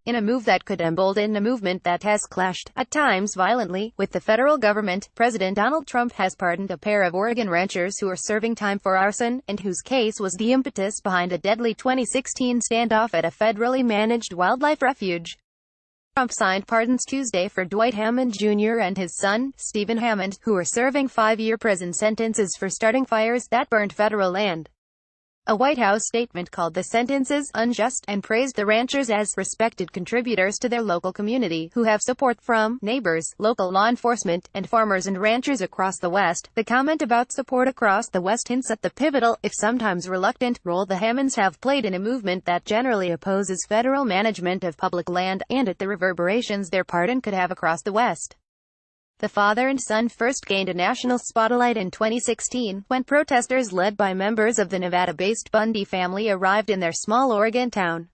in a move that could embolden a movement that has clashed, at times violently, with the federal government. President Donald Trump has pardoned a pair of Oregon ranchers who are serving time for arson, and whose case was the impetus behind a deadly 2016 standoff at a federally managed wildlife refuge. Trump signed pardons Tuesday for Dwight Hammond Jr. and his son, Stephen Hammond, who are serving 5-year prison sentences for starting fires that burned federal land. A White House statement called the sentences unjust and praised the ranchers as respected contributors to their local community who have support from neighbors, local law enforcement, and farmers and ranchers across the West. The comment about support across the West hints at the pivotal, if sometimes reluctant, role the Hammonds have played in a movement that generally opposes federal management of public land, and at the reverberations their pardon could have across the West. The father and son first gained a national spotlight in 2016, when protesters led by members of the Nevada-based Bundy family arrived in their small Oregon town.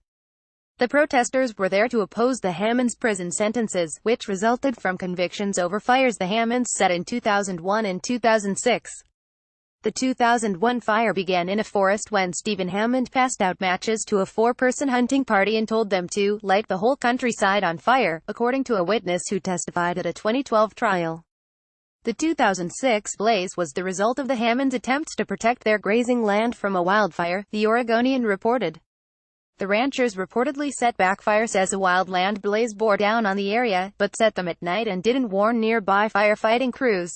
The protesters were there to oppose the Hammonds' prison sentences, which resulted from convictions over fires the Hammonds set in 2001 and 2006. The 2001 fire began in a forest when Stephen Hammond passed out matches to a 4-person hunting party and told them to light the whole countryside on fire, according to a witness who testified at a 2012 trial. The 2006 blaze was the result of the Hammonds' attempts to protect their grazing land from a wildfire, the Oregonian reported. The ranchers reportedly set back fires as a wildland blaze bore down on the area, but set them at night and didn't warn nearby firefighting crews.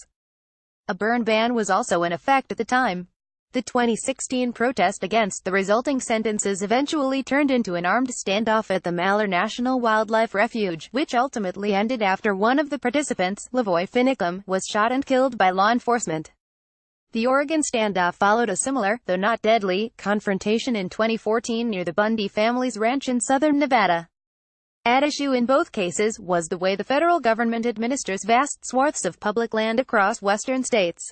A burn ban was also in effect at the time. The 2016 protest against the resulting sentences eventually turned into an armed standoff at the Malheur National Wildlife Refuge, which ultimately ended after one of the participants, Lavoy Finicum, was shot and killed by law enforcement. The Oregon standoff followed a similar, though not deadly, confrontation in 2014 near the Bundy family's ranch in southern Nevada. At issue in both cases was the way the federal government administers vast swaths of public land across western states.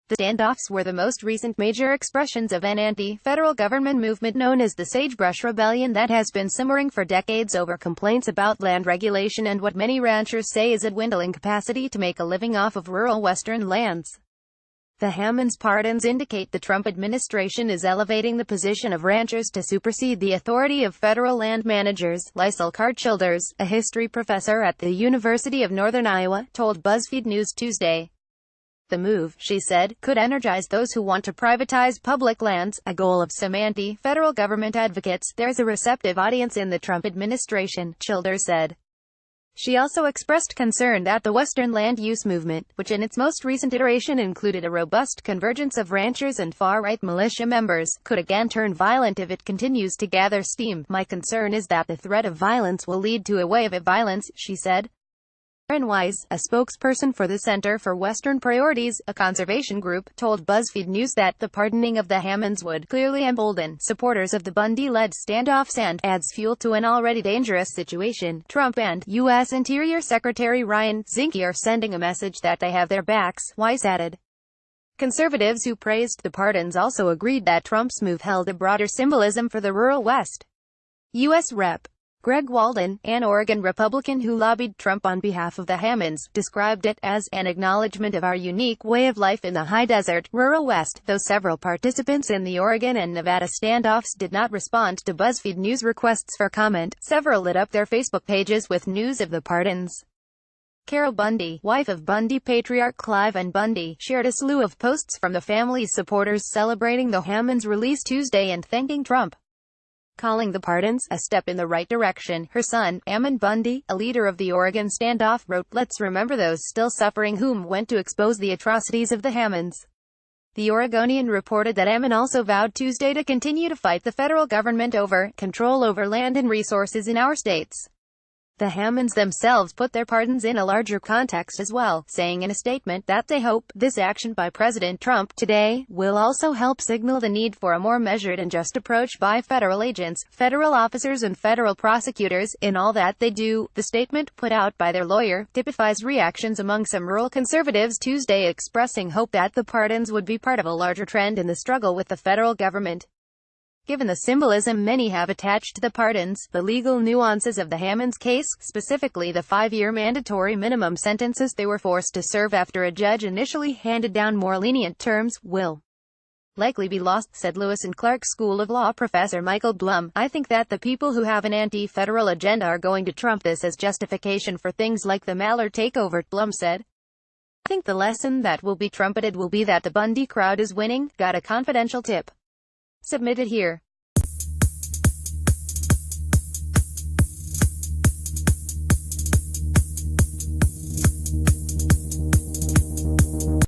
The standoffs were the most recent major expressions of an anti-federal government movement known as the Sagebrush Rebellion that has been simmering for decades over complaints about land regulation and what many ranchers say is a dwindling capacity to make a living off of rural western lands. The Hammonds' pardons indicate the Trump administration is elevating the position of ranchers to supersede the authority of federal land managers. Liesl Childers, a history professor at the University of Northern Iowa, told BuzzFeed News Tuesday. The move, she said, could energize those who want to privatize public lands, a goal of some anti-federal government advocates. There's a receptive audience in the Trump administration, Childers said. She also expressed concern that the Western land use movement, which in its most recent iteration included a robust convergence of ranchers and far-right militia members, could again turn violent if it continues to gather steam. My concern is that the threat of violence will lead to a wave of violence, she said. Aaron Wise, a spokesperson for the Center for Western Priorities, a conservation group, told BuzzFeed News that the pardoning of the Hammonds would clearly embolden supporters of the Bundy-led standoffs and adds fuel to an already dangerous situation. Trump and U.S. Interior Secretary Ryan Zinke are sending a message that they have their backs, Wise added. Conservatives who praised the pardons also agreed that Trump's move held a broader symbolism for the rural West. U.S. Rep. Greg Walden, an Oregon Republican who lobbied Trump on behalf of the Hammonds, described it as an acknowledgement of our unique way of life in the high desert, rural West. Though several participants in the Oregon and Nevada standoffs did not respond to BuzzFeed News requests for comment, several lit up their Facebook pages with news of the pardons. Carol Bundy, wife of Bundy patriarch Clive and Bundy, shared a slew of posts from the family's supporters celebrating the Hammonds' release Tuesday and thanking Trump. Calling the pardons a step in the right direction. Her son, Ammon Bundy, a leader of the Oregon standoff, wrote, "Let's remember those still suffering whom went to expose the atrocities of the Hammonds." The Oregonian reported that Ammon also vowed Tuesday to continue to fight the federal government over control over land and resources in our states. The Hammonds themselves put their pardons in a larger context as well, saying in a statement that they hope this action by President Trump today will also help signal the need for a more measured and just approach by federal agents, federal officers and federal prosecutors in all that they do. The statement, put out by their lawyer, typifies reactions among some rural conservatives Tuesday expressing hope that the pardons would be part of a larger trend in the struggle with the federal government. Given the symbolism many have attached to the pardons, the legal nuances of the Hammonds case, specifically the 5-year mandatory minimum sentences they were forced to serve after a judge initially handed down more lenient terms, will likely be lost, said Lewis and Clark School of Law professor Michael Blum. I think that the people who have an anti-federal agenda are going to trump this as justification for things like the Mallard takeover, Blum said. I think the lesson that will be trumpeted will be that the Bundy crowd is winning. Got a confidential tip. Submitted here.